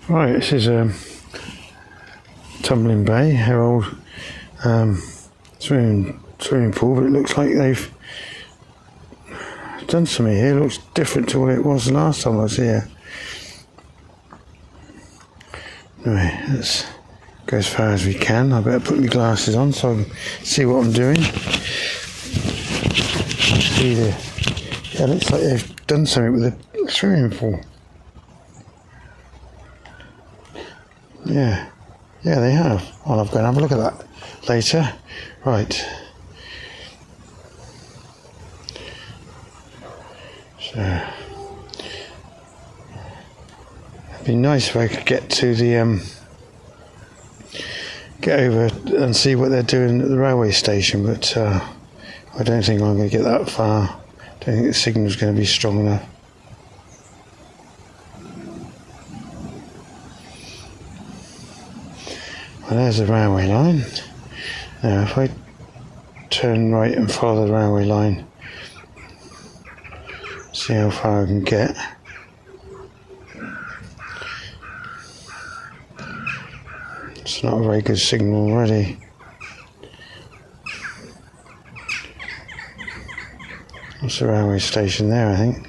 Right, this is Tumbling Bay, our old swimming pool, but it looks like they've done something here. It looks different to what it was the last time I was here. Anyway, let's go as far as we can. I better put my glasses on so I can see what I'm doing. Yeah, it looks like they've done something with the swimming pool. Yeah, they have. I'll go and have a look at that later. Right. So, it'd be nice if I could get to the get over and see what they're doing at the railway station, but I don't think I'm going to get that far. I don't think the signal's going to be strong enough. Well, there's the railway line. Now, if I turn right and follow the railway line, see how far I can get. It's not a very good signal already. That's the railway station there, I think.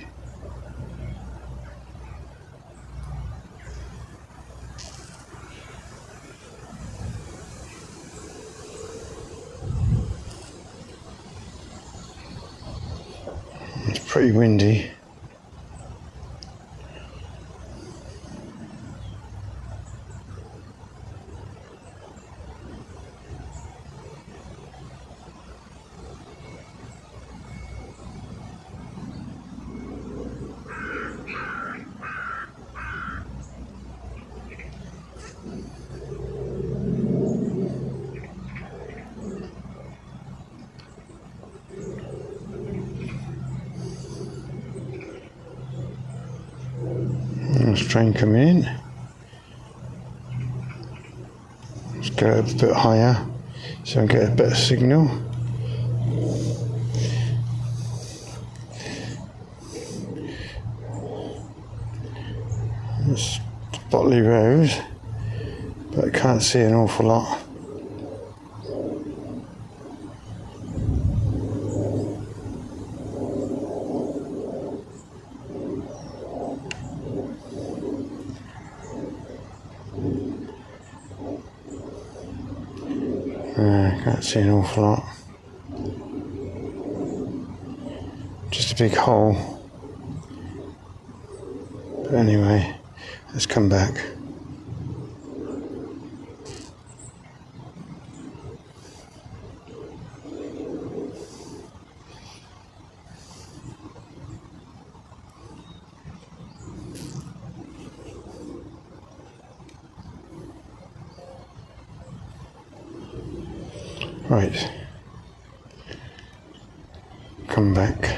It's pretty windy. There's a train coming in. Let's go a bit higher so I can get a better signal. It's Botley Road, but I can't see an awful lot. Can't see an awful lot. Just a big hole. But anyway, let's come back. Right, come back.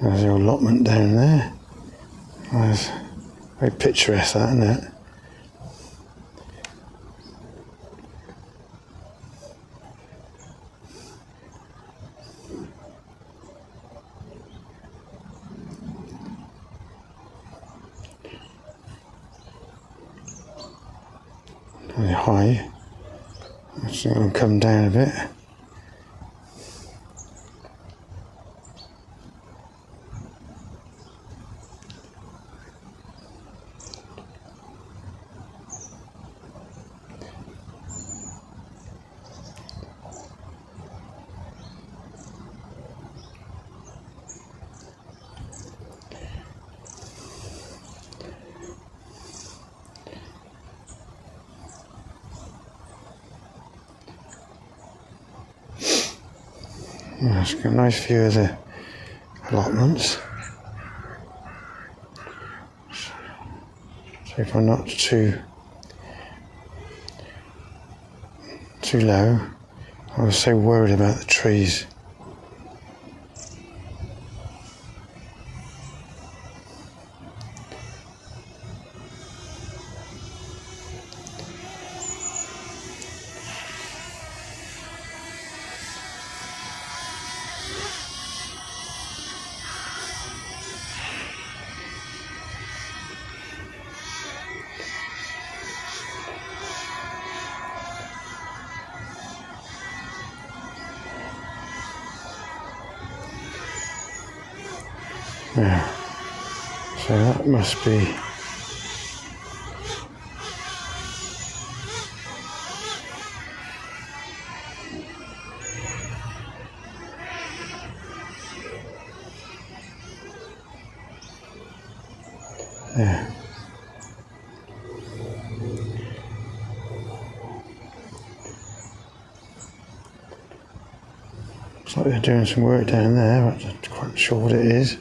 There's the allotment down there. There's very picturesque, that, isn't it? Very high. I think I'll come down a bit. Yeah, it's got a nice view of the allotments. So if I'm not too low, I was so worried about the trees. Yeah. So that must be. Yeah. Looks like they're doing some work down there. I'm not quite sure what it is.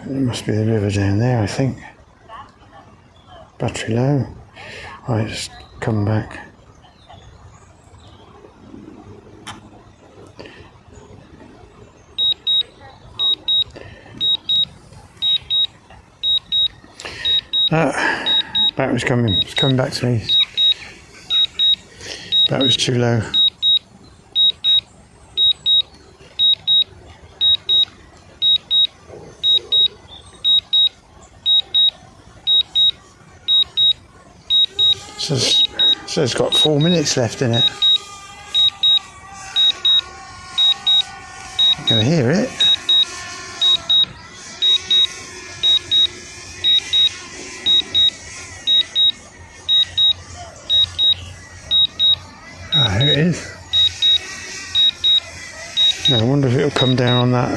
There must be the river down there, I think. Battery low. Right, just come back. Battery's coming. It's coming back to me. Battery's too low. So it's got 4 minutes left in it. I'm going to hear it. Ah, here it is. Now, I wonder if it'll come down on that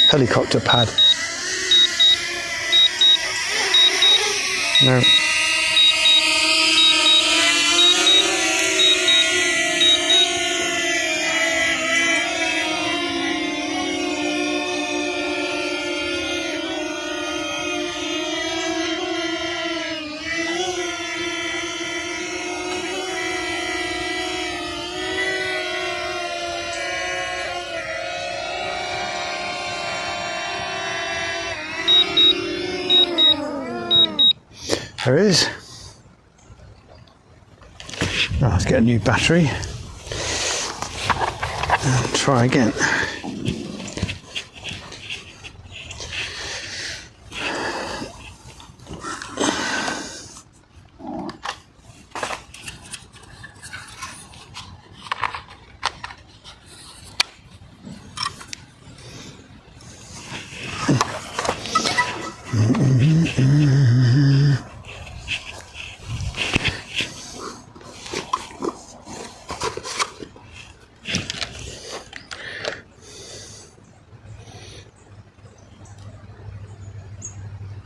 helicopter pad. No. There it is. Right, let's get a new battery and try again.